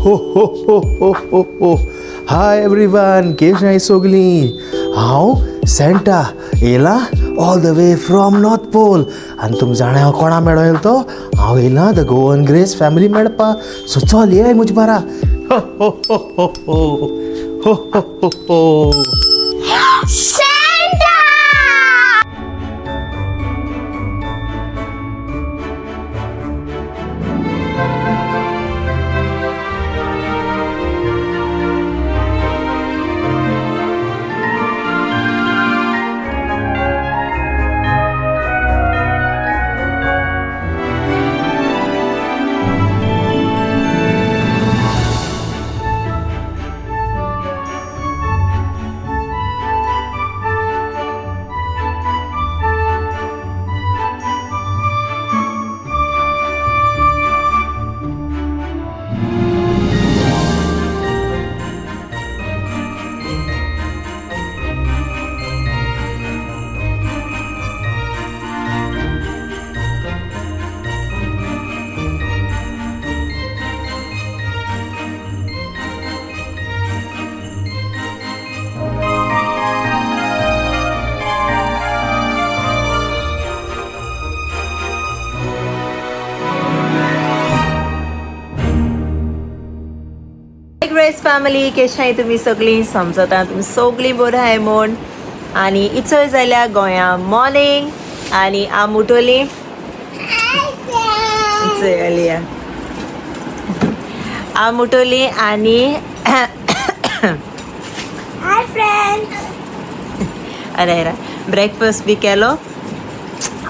हो. Hi everyone, केश नाही सोगली. हांव सेंटा येयला all the way from North Pole. आनी तुमी जाणा हांव कोणा मेळो येयलो तो? हांव येयला द गोवन ग्रेस फॅमिली मेळपा. सो चल ये म्हजे बारा. हो. ग्रेस फॅमिली कशी आहे तुम्ही सगळी? समजता तुम्ही सगळी बरं आहे म्हूण. आनी इचोय जाल्यार गोंया मॉर्निंग आनी हांव उठोली हांव उठोली आनी अरे ब्रेकफास्ट बी केलो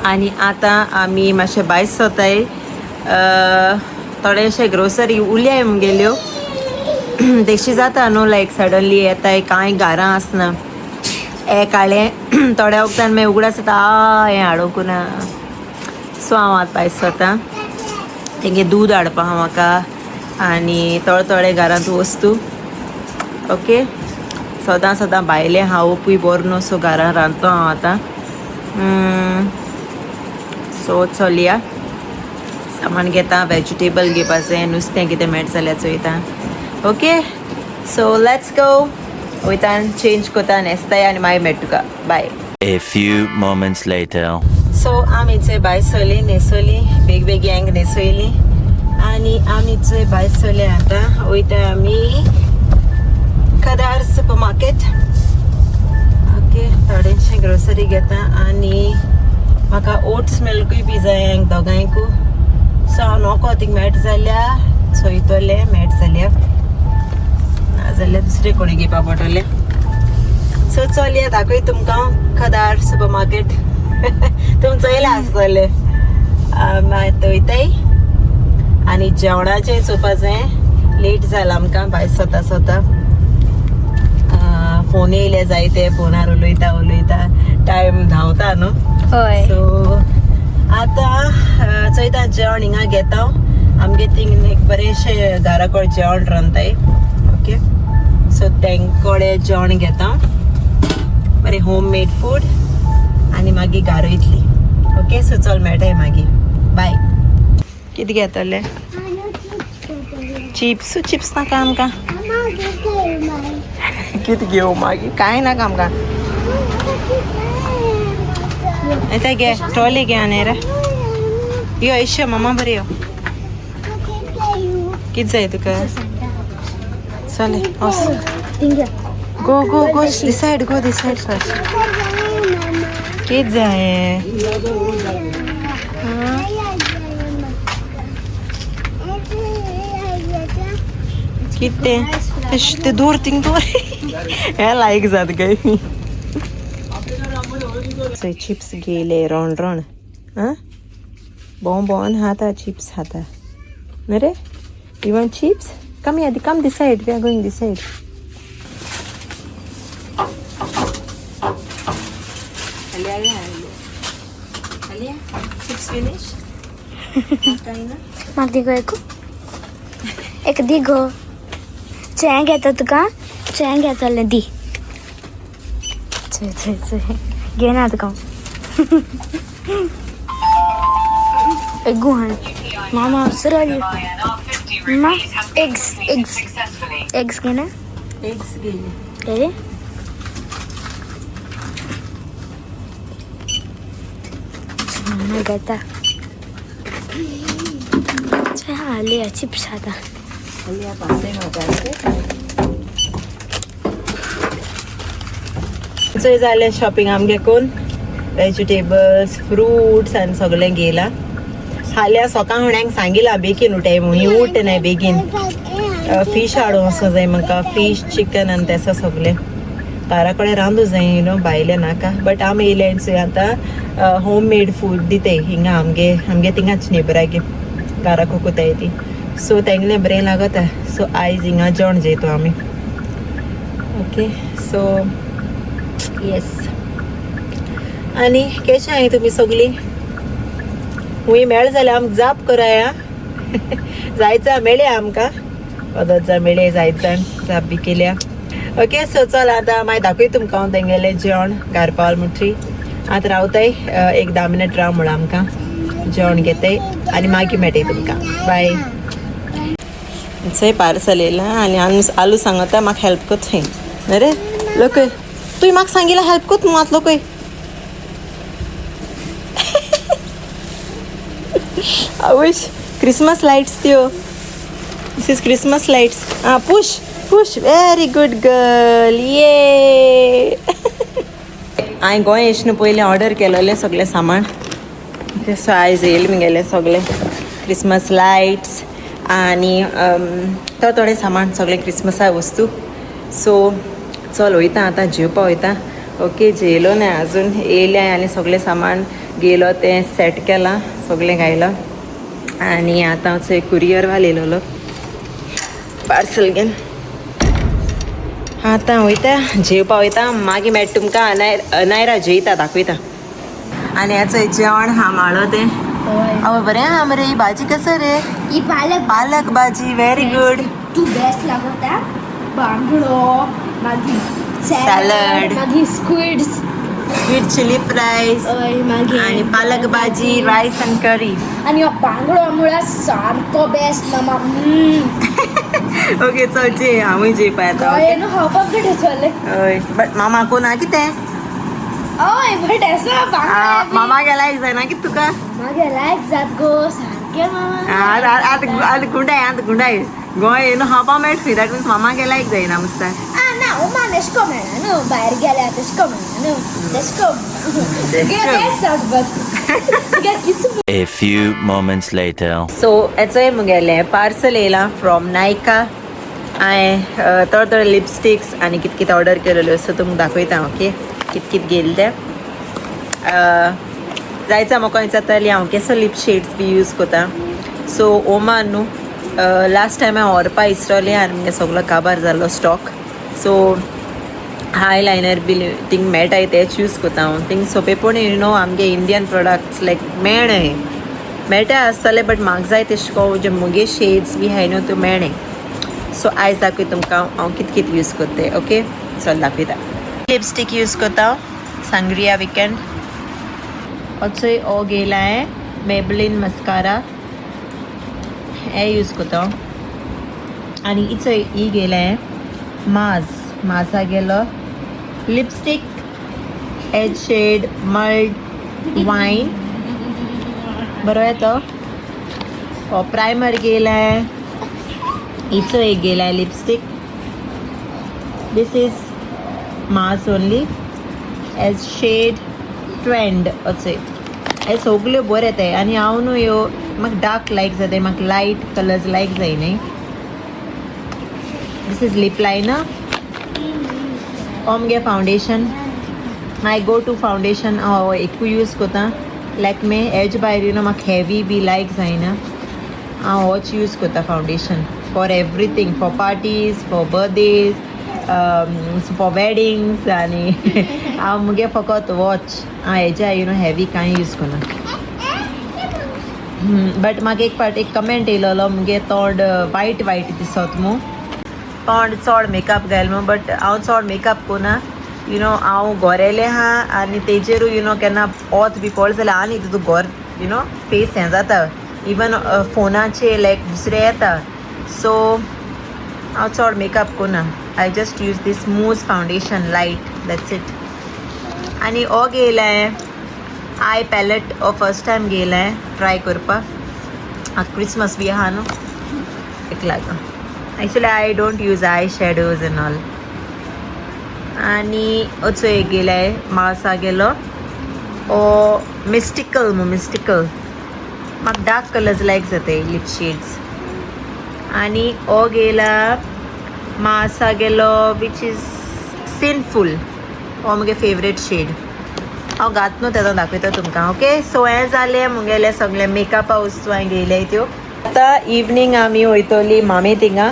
आनी आतां आमी मातशें भायर सरताय. थोडेशे ग्रोसरी उल्याय गेल्यो. तेशी जाता न्हू, लायक सडनली येताय कांय घरां आसना. हें काडलें थोड्या वक्तान मागीर उगडास जाता हें हाडूंक ना. सो हांव आतां भायर सरतां. तेंगे दूद हाडपा आहा म्हाका आनी थोडे घरांत वस्तू. ओके, सदां भायलें खावपूय बरो न्हू, सो घरां रांदता हांव आतां. सो चलया सामान घेता. वेजिटेबल घेवपा जाय, नुस्तें कितें मेळटा जाल्यार चोयता. Okay, so let's go. वयतान चेंज कोता न्हेसताय आनी मागीर मेळटा तुका. Bye. A few moments later. So आमी थंय भायर सरली, न्हेसोली बेगीन न्हेसोयली आनी आमी थंय भायर सरले. आतां वयता आमी कदार सुपर मार्केट. ओके, थोडेशें ग्रोसरी घेता आनी म्हाका ओट्स मिल्कूय बी जाय दोगांयकू. सो हांव नोको थिंग मेळटा जाल्यार चोयतोलें, मेळटा जाल्यार नाजाल्यार दुसरे कोणी घेवपा पडटलें. सो चलया दाखय तुमकां कदार सुपर मार्केट. तुमी चोयलां आसतलें. वयताय आनी जेवणाचें चोवपा जाय. लेट जाला आमकां भायर सोता. फोन येयले जायते, फोनार उलयता टायम धांवता न्हू. सो आतां चोयता जेवण हिंगा घेता. आमगे थिंग एक बरेंशें घरा कडेन जेवण रांदताय. ओके, सो तेंकोडे जेवण घेता, बरें होम मेड फूड आनी मागीर घरा येतली. ओके, सो चल मेळटाय मागीर. बाय. कितें घेतले? चिप्स नाका आमकां. कितें घेवं मागीर? कांय नाका आमकां. येता घे, ट्रॉली घे आनी रे. यो एश्यो मामा बरें यो. कितें जाय तुका? चल वच. Go this said first. कितें जाय? कितें ते दूर थिंग दूर. हें लायक जात गय. थंय चिप्स घेयले रोण आं बोन खाता चिप्स खाता. न्हू रे, you want chips? Come this side. We are going this side. Alia, chips finished? माग दिगो एक दिगो. चें घेता तुका? चें घेतलें दी. घे ना तुका. एक गुहान मामा सरळ मग एग्स एग्स एग्स घे ना एग्स गेली. अरे मम्मा गता आले चिप्स आता खाली या पासे चोय जालें शॉपिंग आमगे कोण वेजिटेबल्स फ्रुट्स आनी सगळें गेला. हाल्या सकाळ फुड्यांक सांगिला बेगीन उठाय म्हणून उठ नाही बेगीन. फिश हाडूं वचूं जाय म्हाका फिश चिकन आनी तेसो सगळें घरा कडेन रांदूं जाय भायलें नाका. बट आमी येयले चोय आतां होम मेड फूड दिताय हिंगा आमगे थिंगाच नेबरागे घरा कोताय ती. सो तेंगलें बरें लागता. सो आयज हिंगा जेवण जेयतो आमी. Okay so yes. आनी केशें आहाय तुमी सगळीं? हुंय मेळ जाल्यार आमकां जाप कराया. जायचा मेळ्या आमकां वदत जा मेळे जायत जाण जाप बी केल्या. ओके सो चल आतां मागीर दाखय तुमकां हांव तेंगेलें जेवण घर पावल म्हणटरी. आतां रावताय एक 10 मिनट राव म्हण आमकां जेवण घेताय आनी मागीर मेळटाय तुमकां. बाय. चोय पार्सल येयलां आनी आलू सांगता म्हाका हेल्प कोत थंय. अरे लोक तुवें म्हाका सांगिलां हेल्प कोत म्हणून आतां लोकय. आवयश क्रिसमस लायट्स त्यो. This is Christmas lights. Push push very good girl. ये हांवें गोंय येशना पयलीं ऑर्डर केलोलें सगळें सामान. सो आयज येयलें म्हगेलें सगळें क्रिसमस लायट्स आनी थोडें सामान सगळें क्रिसमसा वस्तू. सो चल वयता आतां जेवपा वयता. ओके जेयलो ना आजून येयलें आनी सगळें सामान गेलो तें सेट केलां सगळें घायलां आनी आतां चोय कुरियर वालो येयलोलो पार्सल घेवन. आतां वयता जेवपा वयता मागीर मेळटा तुमकां अनायरा जेयता दाखयता. आनी हेचो जेवण हा माळो तें अव बरें हा मरे. ही भाजी कसं रे? ही पालक भाजी व्हेरी गुड. तू बेस्ट लागता. बांगडो मागीर सॅलड मागीर स्क्विड्स विथ चिली फ्रायज मागीर आनी पालक भाजी रायस आनी करी. आनी हो बांगडो म्हळ्यार सारको बेस्ट मामा. ओके चल जे हांवूय जेवपा येता. न्हू खावपाक कडेन चले. हय बट मामा कोण हा कितें? हय बट एसा बांगडो मामा गेला एक जायना कितें तुका? मागे लायक जात गो सारकें मामा. आतां गुंडाय गोंय येवन खावपा मेळटा दॅट मिन्स मामा गेला एक जायना मुस्ता. ना उमा नेशको मेळना न्हू भायर गेल्यार तेशको मेळना न्हू तेशको A few moments later. सो हेचोय मुगेलें पार्सल येयलां फ्रॉम नायका. हांवें थोडे लिपस्टिक्स आनी कितें कितें ऑर्डर केलेल्यो सो तुमकां दाखयता. ओके कितें कितें गेल तें जायचा म्हाका विचारताली हांव केसो लिप शेड्स बी यूज कोता. सो ओमान न्हू लास्ट टायम हांवें व्हरपा इसरोलें आनी मुगे सगळो काबार जालो स्टॉक. सो हायलायनर बी थिंग मेळटाय तेच यूज कोता हांव. थिंग सोंपे पूण आमगे इंडियन प्रोडक्ट्स लायक मेळटाय आसतले बट म्हाका जाय तेशे को जे मुगे शेड्स बी हाय न्हू त्यो मेळ्ळे. सो आयज दाखय तुमकां हांव कितें कितें यूज कोत्ताय. ओके चल दाखयता. लिपस्टीक यूज कोता हांव सांग्रिया विकेंड. असोय हो गेला आहे मेबलिन मस्कारा हे यूज कोता हांव. आनी इचोय ही गेला आहे माझा गेलो लिपस्टीक एज शेड मल्ट वायन बरो येतो. हो प्रायमर गेला आहे. हिचो एक गेला आहे lipstick. This is mass only age shade trend अचोय. हे सगल्यो बऱ्यो येताय आनी हांव न्हू ह्यो म्हाका डार्क लायक जाताय म्हाका लायट कलर्स लायक जायनाय. This is lip liner. ओमगे foundation my go to foundation हांव एकू यूज कोता लॅक्मे एज भायर म्हाका हेवी बी लायक जायना. हांव होच यूज कोता foundation for everything for parties for birthdays for weddings आनी हांव मुगे फकत वॉच हांव हेज्या हेवी कांय यूज कोना. बट म्हाका एक फावट एक कमेंट येयलोलो मुगे तोंड वायट दिसत मू तोंड चड मेकअप घायल मू. बट हांव चड मेकअप कोना. हांव गोरेलें हा आनी तेजेरूय केन्ना ओत बी पड जाल्यार आनी तितू गोर फेस हें जाता. इवन फोनाचे लायक दुसरें येता सो हांव चड मेकअप कोना. I just use this smooth foundation light, that's it. आनी हो घेयलाय आय पॅलेट हो फर्स्ट टायम घेयलाय ट्राय करपाक. आतां क्रिसमस बी आहा न्हू, एक लागून. Actually I don't use eye shadows and all. आनी असो एक गेलाय मासा गेलो ओ मिस्टिकल मिस्टिकल. म्हाका डार्क कलर्स लायक जाताय, लिप शेड्स. आनी हो गेला मासा गेलो वीच इज सिनफूल. हो म्हगे फेवरेट शेड. हांव घात न्हू तेदो दाखयता तुमकां. ओके, सो हें जालें मुगेलें सगळें मेकअपा वस्तू हांवें घेयल्याय त्यो. आतां इवनींग आमी वयतली मामे थिंगा.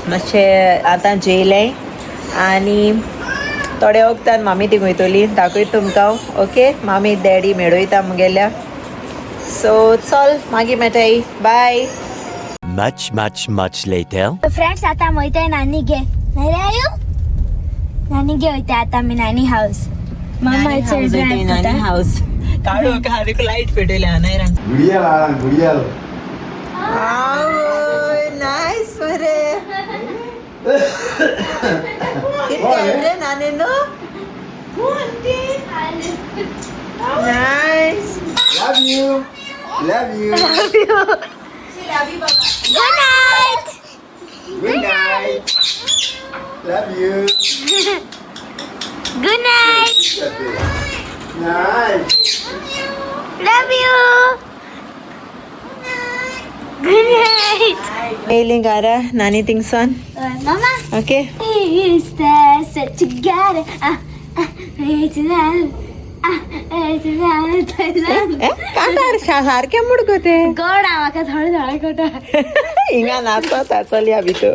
मातशें आतां जेयलें आनी थोडे वक्तान मामी थिंग वयतली. दाखयता तुमकां. ओके, मामी डॅडी मेळयता मुगेल्या. सो चल मागीर मेळटाय. बाय. Much later. फ्रेंड्स आता वयताय नानी गे. नाही रे आयु, नानी गे वयताय आता आमी नानी हाऊस. मामा ड्राइव हाऊस काढू का लाईट पेटयल्या नाही रंग. गुडियाल नाईस बरे. कितले नाने नो nice. Love you good night. Love you good night. Nice. Love you. Good night. Ailing Gara, Nani Tingson. Mama. Okay. Is there set together? It's काय सारखे मुडको ते गोड आवाका थोडे थोडे खोट. हिंगा नाचता चल या भितर.